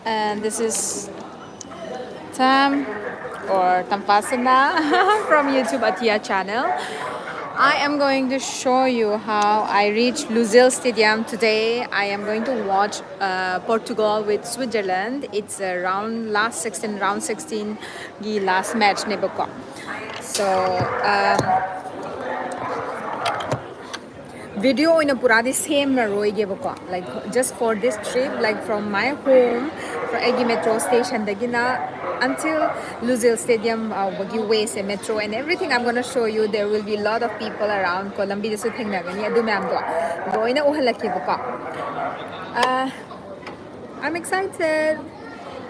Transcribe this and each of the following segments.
and this is Tam or Tampasana from YouTube Atia channel. I am going to show you how I reached Lusail Stadium today. I am going to watch Portugal with Switzerland. It's round 16 the last match nebako. So video in a puradi same na roigebo like just for this trip, like from my home for Egi metro station dagina until Lusail Stadium wagi ways and metro and everything I'm gonna show you. There will be a lot of people around Colombia so thengnagani adu ma'am do loina uhalakebo ko. I'm excited.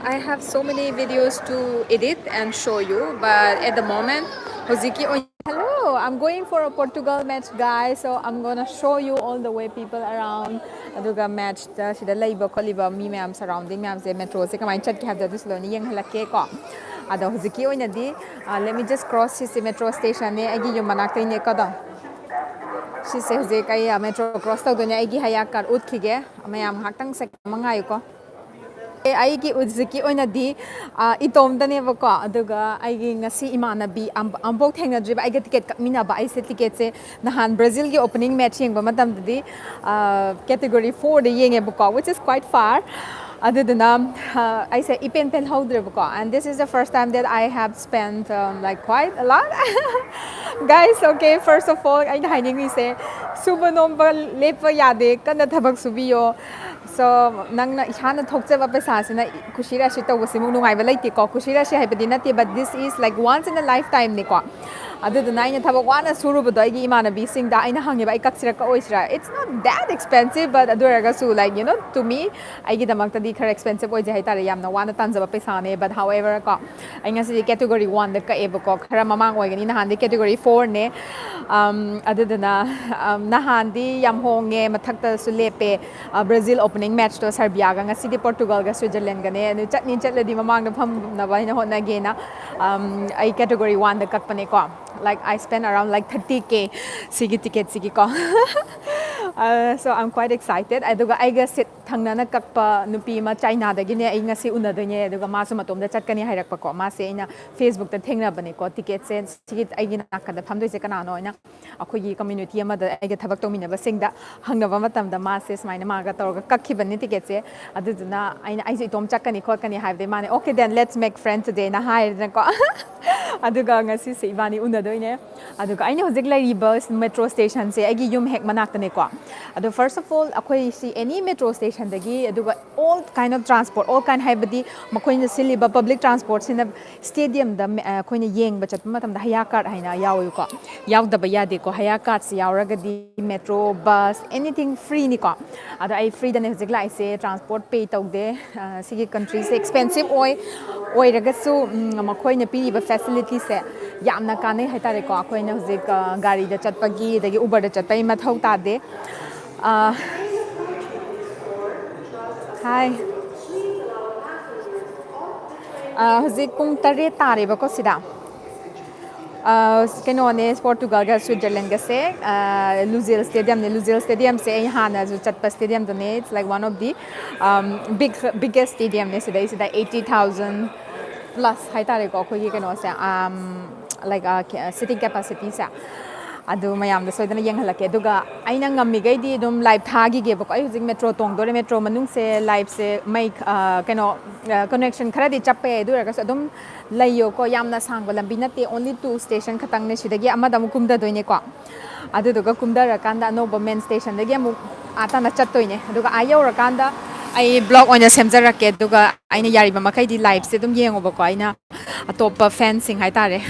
I have so many videos to edit and show you, but at the moment, hello, I'm going for a Portugal match, guys. So I'm gonna show you all the way people around. Aduga match da sida laiba koliba mi ma'am surrounding ma'am se metro se kamai chat ki have this loni yang halake ko. Ada hoziki oina di let me just cross this metro station ne agi yung manakta ne kada. She says they kaya metro cross tag donya agi hayakar utkige mayam haktang sa mangayo ko. Aigi uziki oina di itom dane ba ko aduga aigi ngasi imanabi ambok thengna driba aiga ticket kapmina ba aise ticket se nahan Brazil gi opening match yeng ba matam di category 4 de yeng ba ko, which is quite far. Other than I say ipen pen holder ba ko, and this is the first time that I have spent like quite a lot. Guys, okay, first of all I hiding we say suba nomba lepa yade kana thabak subiyo. So nang na ihana thokje ba pesa sina kushira shi to wasimu nungai ba laiti ko kushira shi haibadi nati, but this is like once in a lifetime ni ko. Adu the nine thabak wana suru ba dai gi imana bi sing da aina hangi ba ikaksira ka oisra. It's not that expensive, but aduraga su like you know to me I gi damak ta di khara expensive oi jai tare yamna wana tanza ba pesa ne, but however ko ai ngasi category 1 da ka ebo ko khara mamang oi gani nahan di category 4 ne. Adu the na nahan di yam honge mathak ta su lepe Brazil opening match to Serbia ga ngasi di Portugal ga Switzerland ga ne chatni chatladi mamang da pham na ba na hona ge na ai category 1 da kakpane ko. Like I spent around like 30k sigi ticket sigi ko. So I'm quite excited. Aduga I guess sit thangna na kakpa nupi ma China da gine ai ngasi una da nye aduga ma su matom da chatkani hairak pa ko ma se ina Facebook ta thengna bane ko ticket sen sigi ai gina ka da phamdoi se kana no ina akoi gi community ma da ai ga thabak tomina ba sing da hangna ba matam da ma se smaina ma ga tor ga kakhi bane ticket se aduduna aina ai se tom chakani khokani have de mane okay then let's make friends today na hai na ko. Aduga ngasi se ibani una doine aduga aina hojik lai bus metro station se agi yum hek manak tane ko. Adu first of all akoi see any metro station dagi aduga all kind of transport all kind haibadi makoina siliba public transport sina stadium da koina yeng ba chat matam da haya card haina yawu ko yaw da ba yade ko haya card se yawraga di metro bus anything free ni ko. Adu ai free da ne hojik lai se transport pay tau de sigi country se expensive oi raga su makoina pi ba facility se yamna kanai haitare ko akoina hojik gari da chatpagi dagi uber da chatpai mathau ta de. Hi. Hojik pung 8 tare ba ko sida. Keno ne Portugal ga Switzerland ga se Lusail Stadium se hana jo chatpa stadium do ne it's like one of the biggest stadium ne sida 80,000 plus haitare ko khoi keno se like sitting capacity sa adu mayam da soidana yang halake aduga aina ngammi gai di dum live thagi ge bako ai hujing metro tong dore metro manung se live se mai keno connection khara di chappe du raga adum layo ko yamna sangba lambi nate only 2 station khatang ne sidagi amada mukum da doine ko adu duga kumda rakanda no main station dagi amu ata na chattoine aduga ayo rakanda ai blog oina semjarake aduga aina yari ba makai di live se dum yengo bako aina atop fencing haitare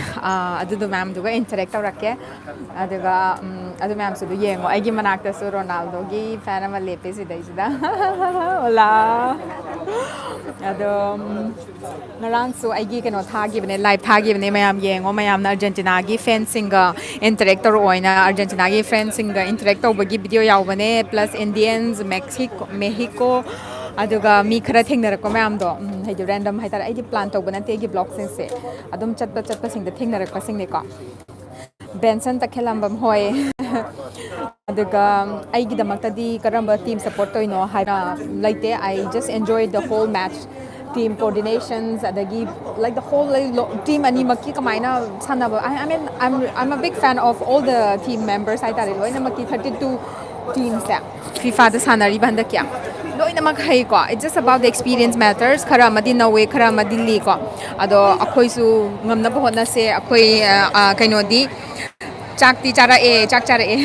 adu ma'am duga interact tawrake aduga adu ma'am su du yengo ai gi manakta su Ronaldo gi fan ama lepe sida sida hola adu narang su ai gi keno thagi bane live thagi bane mayam yengo mayam na Argentina gi fencing ga interact tawr oina Argentina gi fencing ga interact tawbagi video yawbane plus Indians Mexico aduga mi khara thengnarak mayam do haidu random haitara ai plan tawbana te gi blog sing se adum chatpa sing da thengnarak pa sing ne ko Benson takhelambam hoy aduga ai gi damakta di karamba team support toino haira laite I just enjoyed the whole match team coordinations adagi like the whole team animaki kamaina sanaba I mean I'm a big fan of all the team members I tare loina maki 32 teams ya FIFA da sanari banda kya loina mak hai ko it's just about the experience matters khara madi nawe khara madi li ko ado akhoi su ngamna ba hotna se akhoi kaino di chak ti chara e chak chara e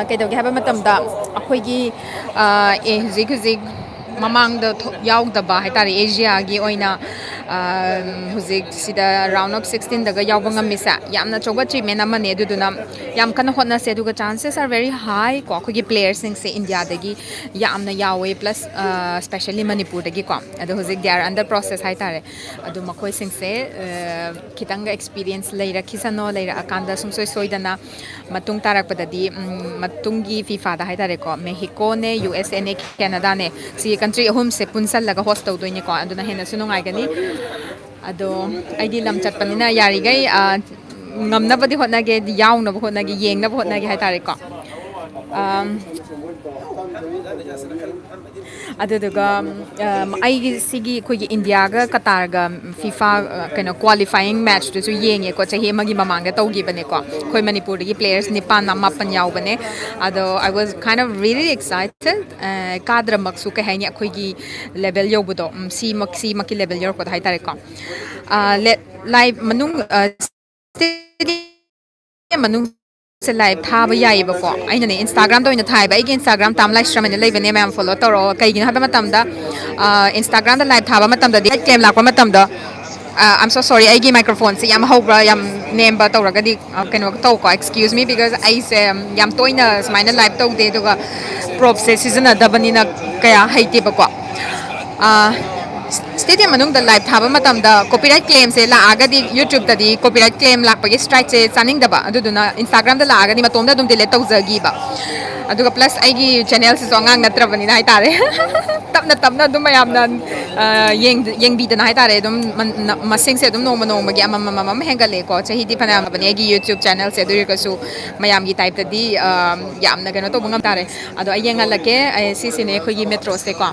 ꯀꯩꯗꯧꯒꯦ ꯍꯥꯏꯕ ꯃꯇꯝꯗ ꯑꯩꯈꯣꯏꯒꯤ ꯍꯧꯖꯤꯛ ꯍꯧꯖꯤꯛ ꯃꯃꯥꯡꯗ ꯌꯥꯎꯗꯕ ꯍꯥꯏꯇꯥꯔꯦ ꯑꯦꯁꯤꯌꯥꯒꯤ ꯑꯣꯏꯅ ꯍꯧꯖꯤꯛ ꯁꯤꯗ ꯔꯥꯎꯟ ꯑꯣꯐ 16ꯗꯒ ꯌꯥꯎꯕ ꯉꯝꯃꯤꯁꯦ ꯌꯥꯝꯅ ꯑꯆꯧꯕ ꯑꯆꯤꯞꯃꯦꯟ ꯑꯃꯅꯦ ꯑꯗꯨꯗꯨꯅ ꯌꯥꯝ ꯀꯟꯅ ꯍꯣꯠꯅꯁꯦ ꯑꯗꯨꯒ ꯆꯥꯟꯁꯦꯁ ꯑꯥꯔ ꯚꯦꯔꯤ ꯍꯥꯏ ꯀꯣ ꯑꯩꯈꯣꯏꯒꯤ ꯄ꯭ꯂꯦꯌꯔꯁꯤꯡꯁꯦ ꯏꯟꯗꯤꯌꯥꯗꯒꯤ ꯌꯥꯝꯅ ꯌꯥꯎꯋꯦ ꯄ꯭ꯂꯁ ꯁ꯭ꯄꯦꯁꯦꯜꯂꯤ ꯃꯅꯤꯄꯨꯔꯗꯒꯤꯀꯣ ꯑꯗꯣ ꯍꯧꯖꯤꯛ ꯗꯦ ꯑꯥꯔ ꯑꯟꯗꯔ ꯄ꯭ꯔꯣꯁꯦꯁ ꯍꯥꯏꯇꯥꯔꯦ ꯑꯗꯣ ꯃꯈꯣꯏꯁꯤꯡꯁꯦ ꯈꯤꯇꯪꯒ ꯑꯦꯛꯁꯄꯤꯔꯤꯌꯦꯟꯁ ꯂꯩꯔꯛꯈꯤꯁꯅꯣ ꯂꯩꯔꯛꯑꯀꯥꯟꯗ ꯁꯨꯡꯁꯣꯏ ꯁꯣꯏꯗꯅ ꯃꯇꯨꯡ ꯇꯥꯔꯛꯄꯗꯗꯤ ꯃꯇꯨꯡꯒꯤ ꯐꯤꯐꯥꯗ ꯍꯥꯏꯇꯥꯔꯦꯀꯣ ꯃꯦꯍꯤꯀꯣꯅꯦ ꯌꯨ ꯑꯦꯁ ꯑꯦꯅꯦ ꯀꯦꯅꯥꯗꯥꯅꯦ ꯁꯤ ꯀꯟꯇ꯭ꯔꯤ ꯑꯍꯨꯝꯁꯦ ꯄꯨꯟꯁꯜꯂꯒ ꯍꯣꯁ ꯇꯧꯗꯣꯏꯅꯤꯀꯣ ꯑꯗꯨꯅ ꯍꯦꯟꯅꯁꯨ ꯅꯨꯡꯉꯥꯏꯒꯅꯤ ꯑꯗꯣ ꯑꯩꯗꯤ ꯂꯝ ꯆꯠꯄꯅꯤꯅ ꯌꯥꯔꯤꯈꯩ ꯉꯝꯅꯕꯗꯤ ꯍꯣꯠꯅꯒꯦ ꯌꯥꯎꯅꯕ ꯍꯣꯠꯅꯒꯦ ꯌꯦꯡꯅꯕ ꯍꯣꯠꯅꯒꯦ ꯍꯥꯏꯇꯥꯔꯦꯀꯣ ꯑꯗꯨꯗꯨꯒ ꯑꯩꯒꯤ ꯁꯤꯒꯤ ꯑꯩꯈꯣꯏꯒꯤ ꯏꯟꯗꯤꯌꯥꯒ ꯀꯇꯥꯔꯒ ꯐꯤꯐꯥ ꯀꯩꯅꯣ ꯀ꯭ꯋꯥꯂꯤꯐꯥꯏꯌꯤꯡ ꯃꯦꯠꯆꯇꯨꯁꯨ ꯌꯦꯡꯉꯦꯀꯣ ꯆꯍꯤ ꯑꯃꯒꯤ ꯃꯃꯥꯡꯗ ꯇꯧꯈꯤꯕꯅꯦꯀꯣ ꯑꯩꯈꯣꯏ ꯃꯅꯤꯄꯨꯔꯗꯒꯤ ꯄ꯭ꯂꯦꯌꯔꯁ ꯃꯥꯄꯟ ꯌꯥꯎꯕꯅꯦ ꯑꯗꯣ ꯑꯥꯏ ꯋꯥꯖ ꯀꯥꯏꯟ ꯑꯣꯐ ꯔꯤꯂꯤ ꯑꯦꯛꯁꯥꯏꯇꯦꯠ ꯀꯥꯗ꯭ꯔꯃꯛꯁꯨ ꯀꯩ ꯍꯥꯏꯅꯤ ꯑꯩꯈꯣꯏꯒꯤ ꯂꯦꯚꯦꯜ ꯌꯧꯕꯗꯣ ꯁꯤꯃꯛꯀꯤ ꯂꯦꯚꯦꯜ ꯌꯧꯔꯛꯄꯗ ꯍꯥꯏꯇꯥꯔꯦꯀꯣ ꯂꯥꯏꯚ ꯃꯅꯨꯡ ꯃꯅꯨꯡ ꯁꯦ ꯂꯥꯏꯚ ꯊꯥꯕ ꯌꯥꯏꯑꯕꯀꯣ ꯑꯩꯅꯅꯦ ꯏꯟꯁꯇꯥꯒ꯭ꯔꯥꯝꯗ ꯑꯣꯏꯅ ꯊꯥꯏꯕ ꯑꯩꯒꯤ ꯏꯟꯁꯇꯥꯒ꯭ꯔꯥꯝ ꯇꯥꯝ ꯂꯥꯏꯐ ꯏꯁꯇ꯭ꯔꯤꯝ ꯍꯥꯏꯅ ꯂꯩꯕꯅꯦ ꯃꯌꯥꯝ ꯐꯣꯂꯣ ꯇꯧꯔꯛꯑꯣ ꯀꯩꯒꯤꯅꯣ ꯍꯥꯏꯕ ꯃꯇꯝꯗ ꯏꯟꯁꯇꯥꯒ꯭ꯔꯥꯝꯗ ꯂꯥꯏꯚ ꯊꯥꯕ ꯃꯇꯝꯗꯗꯤ ꯀ꯭ꯂꯦꯝ ꯂꯥꯛꯄ ꯃꯇꯝꯗ I'm so sorry ꯑꯩꯒꯤ ꯃꯥꯏꯀ꯭ꯔꯣꯐꯣꯟꯁꯦ ꯌꯥꯝ ꯍꯧꯕ꯭ꯔꯥ ꯌꯥꯝ ꯅꯦꯝꯕ ꯇꯧꯔꯒꯗꯤ ꯀꯩꯅꯣ ꯇꯧꯀꯣ ꯑꯦꯛꯁꯀ꯭ꯌꯨꯁ ꯃꯤ ꯕꯤꯀꯣꯖ ꯑꯩꯁꯦ ꯌꯥꯝ ꯇꯣꯏꯅ ꯁꯨꯃꯥꯏꯅ ꯂꯥꯏꯚ ꯇꯧꯗꯦ ꯑꯗꯨꯒ ꯄ꯭ꯔꯣꯞꯁꯦ ꯁꯤꯖꯤꯟꯅꯗꯕꯅꯤꯅ ꯀꯌꯥ ꯍꯩꯇꯦꯕꯀꯣ ꯁ꯭ꯇꯦꯗꯤꯌꯝ ꯃꯅꯨꯡꯗ ꯂꯥꯏꯚ ꯊꯥꯕ ꯃꯇꯝꯗ ꯀꯣꯄꯤꯔꯥꯏꯠ ꯀ꯭ꯂꯦꯝꯁꯦ ꯂꯥꯛꯑꯒꯗꯤ ꯌꯨꯇ꯭ꯌꯨꯕꯇꯗꯤ ꯀꯣꯄꯤꯔꯥꯏꯠ ꯀ꯭ꯂꯦꯝ ꯂꯥꯛꯄꯒꯤ ꯁ꯭ꯇ꯭ꯔꯥꯏꯛꯁꯦ ꯆꯥꯅꯤꯡꯗꯕ ꯑꯗꯨꯗꯨꯅ ꯏꯟꯁꯇꯥꯒ꯭ꯔꯥꯝꯗ ꯂꯥꯛꯑꯒꯗꯤ ꯃꯇꯣꯝꯗ ꯑꯗꯨꯝ ꯗꯤꯂꯦꯠ ꯇꯧꯖꯒꯤꯕ ꯑꯗꯨꯒ ꯄ꯭ꯂꯁ ꯑꯩꯒꯤ ꯆꯦꯅꯦꯜꯁꯤꯁꯨ ꯑꯉꯥꯡ ꯅꯠꯇ꯭ꯔꯕꯅꯤ나 ꯍꯥꯏꯇꯥꯔꯦ ꯇꯞꯅ ꯇꯞꯅ ꯑꯗꯨꯝ ꯃꯌꯥꯝꯅ ꯌꯦꯡꯕꯤꯗꯅ ꯍꯥꯏꯇꯥꯔꯦ ꯑꯗꯨꯝ ꯃꯁꯤꯡꯁꯦ ꯑꯗꯨꯝ ꯅꯣꯡꯃ ꯅꯣꯡꯃꯒꯤ ꯑꯃꯃꯝ ꯍꯦꯟꯒꯠꯂꯛꯑꯦꯀꯣ ꯆꯍꯤꯗꯤ ꯐꯅꯌꯥꯝꯕꯅꯤ ꯑꯩꯒꯤ ꯌꯨꯇ꯭ꯌꯨꯕ ꯆꯦꯅꯦꯜꯁꯦ ꯑꯗꯨ ꯑꯣꯏꯔꯒꯁꯨ ꯃꯌꯥꯝꯒꯤ ꯇꯥꯏꯞꯇꯗꯤ ꯌꯥꯝꯅ ꯀꯩꯅꯣ ꯇꯧꯕ ꯉꯝ ꯇꯥꯔꯦ ꯑꯗꯣ ꯑꯩ ꯌꯦꯡꯍꯜꯂꯛꯀꯦ ꯁꯤꯁꯤꯅꯦ ꯑꯩꯈꯣꯏꯒꯤ ꯃꯦꯇ꯭ꯔꯣꯁꯦꯀꯣ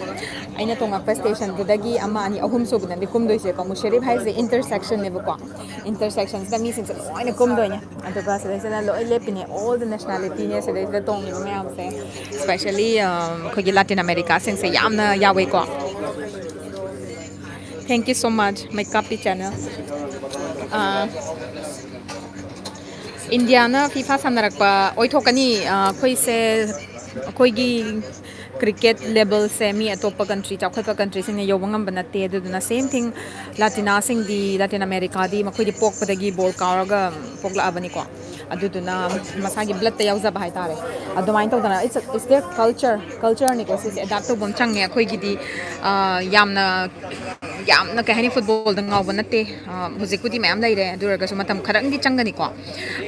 ꯑꯩꯅ ꯇꯣꯡꯉꯛꯄ ꯁ꯭ꯇꯦꯁꯟꯗꯨꯗꯒꯤ ꯑꯃ ꯑꯅꯤ ꯑꯍꯨꯝ ꯁꯨꯕꯗꯅꯦ ꯀꯨꯝꯗꯣꯏꯁꯦꯀꯣ ꯃꯨꯁꯦꯔꯤꯞ ꯍꯥꯏꯁꯦ ꯏꯟꯇꯔꯁꯦꯛꯁꯟꯅꯦꯕꯀꯣ ꯏꯟꯇꯔꯁꯦꯛꯁꯟꯁꯤꯗ ꯃꯤꯁꯤꯡꯁꯦ ꯂꯣꯏꯅ ꯀꯨꯝꯗꯣꯏꯅꯦ ꯑꯗꯨꯒ ꯁꯤꯗꯩꯁꯤꯗ ꯂꯣꯏ ꯂꯦꯞꯄꯤꯅꯦ ꯑꯣꯜ ꯗ ꯅꯦꯁꯅꯥꯂꯤꯇꯤꯅꯦ ꯁꯤꯗꯩꯁꯤꯗ ꯇꯣꯡꯉꯤꯕ ꯃꯌꯥꯝꯁꯦ ꯁ꯭ꯄꯦꯁꯦꯜꯂꯤ ꯑꯩꯈꯣꯏꯒꯤ ꯂꯥꯇꯤꯟ ꯑꯃꯦꯔꯤꯀꯥꯁꯤꯡꯁꯦ ꯌꯥꯝꯅ ꯌꯥꯎꯋꯦꯀꯣ thank you so much my ꯀꯥꯄꯤ ꯆꯦꯅꯦꯜ ꯏꯟꯗꯤꯌꯥꯅ ꯐꯤꯐꯥ ꯁꯥꯟꯅꯔꯛꯄ ꯑꯣꯏꯊꯣꯛꯀꯅꯤ ꯑꯩꯈꯣꯏꯁꯦ ꯑꯩꯈꯣꯏꯒꯤ ꯀ꯭ꯔꯤꯀꯦꯠ ꯂꯦꯕꯦꯜꯁꯦ ꯃꯤ ꯑꯇꯣꯞꯄ ꯀꯟꯇ꯭ꯔꯤ ꯆꯥꯎꯈꯠꯄ ꯀꯟꯇ꯭ꯔꯤꯁꯤꯡꯅ ꯌꯧꯕ ꯉꯝꯕ ꯅꯠꯇꯦ ꯑꯗꯨꯗꯨꯅ ꯁꯦꯝ ꯊꯤꯡ ꯂꯥꯇꯤꯅꯥꯁꯤꯡꯗꯤ ꯂꯥꯇꯤꯟ ꯑꯃꯦꯔꯤꯀꯥꯗꯤ ꯃꯈꯣꯏꯗꯤ ꯄꯣꯛꯄꯗꯒꯤ ꯕꯣꯜ ꯀꯥꯎꯔꯒ ꯄꯣꯛꯂꯛꯑꯕꯅꯤꯀꯣ ꯑꯗꯨꯗꯨꯅ ꯃꯁꯥꯒꯤ ꯕ꯭ꯂꯠꯇ ꯌꯥꯎꯖꯕ ꯍꯥꯏꯇꯥꯔꯦ ꯑꯗꯨꯃꯥꯏꯅ ꯇꯧꯗꯅ ꯏꯠꯁ ꯗꯦꯌꯔ ꯀꯜꯆꯔꯅꯤꯀꯣ ꯁꯤꯁꯦ ꯑꯦꯗꯥꯞ ꯇꯧꯕ ꯑꯃ ꯆꯪꯉꯦ ꯑꯩꯈꯣꯏꯒꯤꯗꯤ ꯌꯥꯝꯅ ꯀꯩ ꯍꯥꯏꯅꯤ ꯐꯨꯠꯕꯣꯜꯗ ꯉꯥꯎꯕ ꯅꯠꯇꯦ ꯍꯧꯖꯤꯛꯄꯨꯗꯤ ꯃꯌꯥꯝ ꯂꯩꯔꯦ ꯑꯗꯨ ꯑꯣꯏꯔꯒꯁꯨ ꯃꯇꯝ ꯈꯔꯪꯗꯤ ꯆꯪꯒꯅꯤꯀꯣ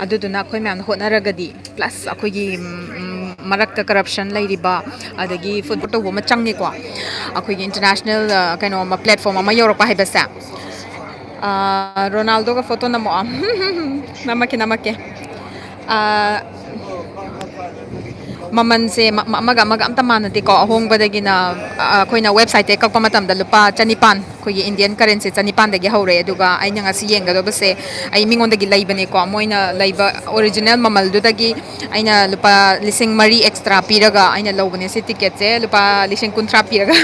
ꯑꯗꯨꯗꯨꯅ ꯑꯩꯈꯣꯏ ꯃꯌꯥꯝꯅ ꯍꯣꯠꯅꯔꯒꯗꯤ ꯄ꯭ꯂꯁ ꯑꯩꯈꯣꯏꯒꯤ ꯃꯔꯛꯇ ꯀꯔꯞꯁꯟ ꯂꯩꯔꯤꯕ ꯑꯗꯒꯤ ꯐꯨꯠꯕꯣꯜ ꯇꯧꯕ ꯑꯃ ꯆꯪꯉꯦꯀꯣ ꯑꯩꯈꯣꯏꯒꯤ ꯏꯟꯇꯔꯅꯦꯁꯅꯦꯜ ꯀꯩꯅꯣ ꯄ꯭ꯂꯦꯠꯐꯣꯝ ꯑꯃ ꯌꯧꯔꯛꯄ ꯍꯥꯏꯕꯁꯦ ꯔꯣꯅꯥꯜꯗꯣꯒ ꯐꯣꯇꯣ ꯅꯝꯃꯛꯑꯣ ꯅꯝꯃꯛꯀꯦ ꯃꯃꯜꯁꯦ ꯑꯃꯒ ꯑꯝꯇ ꯃꯥꯟꯅꯗꯦꯀꯣ ꯑꯍꯣꯡꯕꯗꯒꯤꯅ ꯑꯩꯈꯣꯏꯅ ꯋꯦꯕꯁꯥꯏꯠꯇꯒꯤ ꯀꯛꯄ ꯃꯇꯝꯗ ꯂꯨꯄꯥ 1,600 ꯑꯩꯈꯣꯏꯒꯤ ꯏꯟꯗꯤꯌꯟ ꯀꯔꯦꯟꯁꯤ 1,600ꯗꯒꯤ ꯍꯧꯔꯦ ꯑꯗꯨꯒ ꯑꯩꯅ ꯉꯁꯤ ꯌꯦꯡꯒꯗꯧꯕꯁꯦ ꯑꯩ ꯃꯤꯉꯣꯟꯗꯒꯤ ꯂꯩꯕꯅꯦꯀꯣ ꯃꯣꯏꯅ ꯂꯩꯕ ꯑꯣꯔꯤꯖꯤꯅꯦꯜ ꯃꯃꯜꯗꯨꯗꯒꯤ ꯑꯩꯅ ꯂꯨꯄꯥ 3,000 ꯑꯦꯛꯁꯇ꯭ꯔꯥ ꯄꯤꯔꯒ ꯑꯩꯅ ꯂꯧꯕꯅꯦ ꯁꯤ ꯇꯤꯀꯦꯠꯁꯦ ꯂꯨꯄꯥ 30,000 ꯄꯤꯔꯒ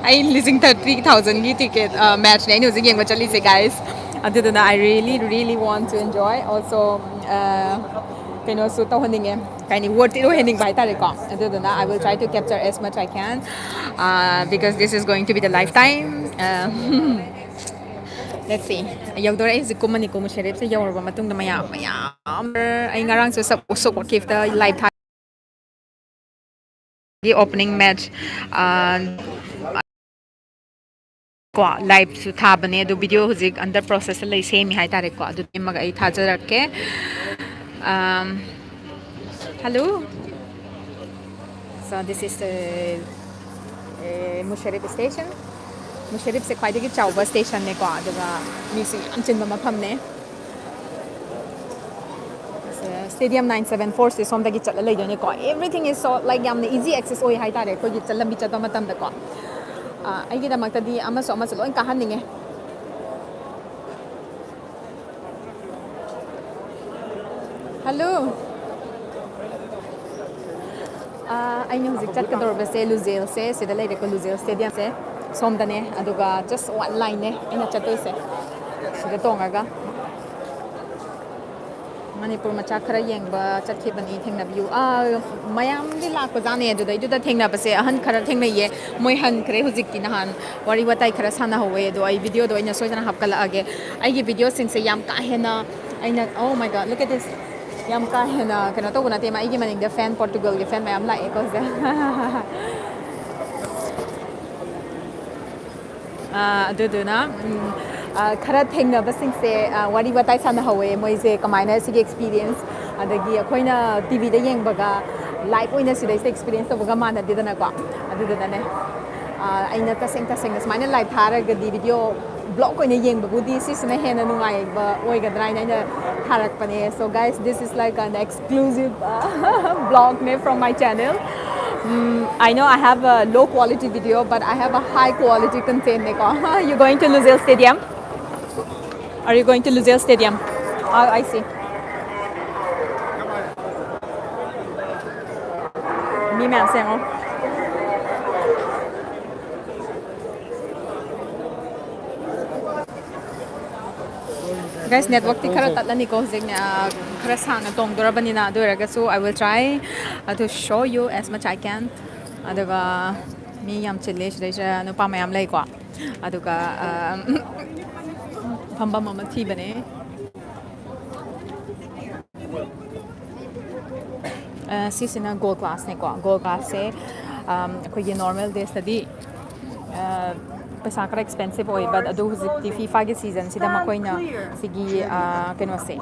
ꯑꯩ 30,000ꯒꯤ ꯇꯤꯀꯦꯠ ꯃꯦꯠꯆꯅꯦ ꯑꯩꯅ ꯍꯧꯖꯤꯛ ꯌꯦꯡꯕ ꯆꯠꯂꯤꯁꯦ ꯒꯥꯏꯁ ꯑꯗꯨꯗꯨꯅ I really want to enjoy also ꯀꯩꯅꯣꯁꯨ ꯇꯧꯍꯟꯅꯤꯡꯉꯦ ꯀꯩꯅꯤ ꯋꯥꯔꯗ ꯏꯠ ꯑꯣꯏꯍꯟꯅꯤꯡꯕ ꯍꯥꯏꯇꯥꯔꯦꯀꯣ ꯑꯗꯨꯗꯨꯅ I will try to capture as much I can because this is going to be the lifetime let's see ꯌꯧꯗꯣꯔꯦ ꯑꯩ ꯍꯧꯖꯤꯛ ꯀꯨꯝꯃꯅꯤꯀꯣ ꯃꯨꯁꯦꯔꯤꯞꯁꯦ ꯌꯧꯔꯕ ꯃꯇꯨꯡꯗ ꯃꯌꯥꯝ ꯑꯩ ꯉꯔꯥꯡꯁꯨ ꯁꯞꯄꯣꯔꯠꯀꯤꯐꯇ ꯂꯥꯏꯚ ꯊꯥꯒꯤ ꯑꯣꯄꯅꯤꯡ ꯃꯦꯠꯆ ꯀꯣ ꯂꯥꯏꯚꯁꯨ ꯊꯥꯕꯅꯦ ꯑꯗꯨ ꯚꯤꯗꯤꯑꯣ ꯍꯧꯖꯤꯛ ꯑꯟꯗꯔ ꯄ꯭ꯔꯣꯁꯦꯁꯇ ꯂꯩ ꯁꯦꯝꯃꯤ ꯍꯥꯏꯇꯥꯔꯦꯀꯣ ꯑꯗꯨ ꯁꯦꯝꯃꯒ ꯑꯩ ꯊꯥꯖꯔꯛꯀꯦ hello so this is ꯃꯨꯁꯦꯔꯤꯞ station ꯃꯨꯁꯦꯔꯤꯞꯁꯦ ꯈ꯭ꯋꯥꯏꯗꯒꯤ ꯆꯥꯎꯕ ꯁ꯭ꯇꯦꯁꯟꯅꯦꯀꯣ ꯑꯗꯨꯒ ꯃꯤꯁꯨ ꯌꯥꯝ ꯆꯤꯟꯕ ꯃꯐꯝꯅꯦ Stadium 974 se somdagi chatla leidone ko. Everything is so like yamna easy access oi hai tare ko gi chalam bi chatba matam da ko. Ai gi da maktadi ama so loin ka haninge. Hello. I know zik chat ka dor ba se Luzel se sida leide ko Luzel Stadium se somdane aduga just one line ne ina chatoi se. Sida tongaga. Manipur macha khara yengba chathibani thengna view mayam di lak pajane adudai duda thengna base ahan khara thengna ye moi han khre hujik ki nahan wari watai khara sana howe do ai video do ina soidana hapkala age ai gi video sing se yam ka hena aina oh my god look at this yam ka hena kana to guna tema ai gi maning the fan Portugal ge fan mayam la e ko se aduduna khara thengna basing se wari watai sana howe moi se kamaina sig experience adagi akoina tv da yengbaga live oina sida experience to baga mana didana ko adudana ne aina taseng smaina live thara ga di video blog oina yengbagu di sisna hena nungai ba oigadra ina tharak pane so guys this is like an exclusive blog ne from my channel. I know I have a low quality video, but I have a high quality content. You're going to Luzel Stadium? Are you going to Luzel Stadium? Oh, I see. Me ma'am saying guys network ti khara tatlani ko hojik khara sanga tong dorabani na doiraga so I will try to show you as much I can aduga mi yam chile shreja no pa mayam lai ko aduga phamba mama thi bane sisina gold class ne ko gold class se ko ye normal day study पैसा खरा expensive ओए but अदो हुजिक FIFA के season सिदा मकोइना सिगी कनो से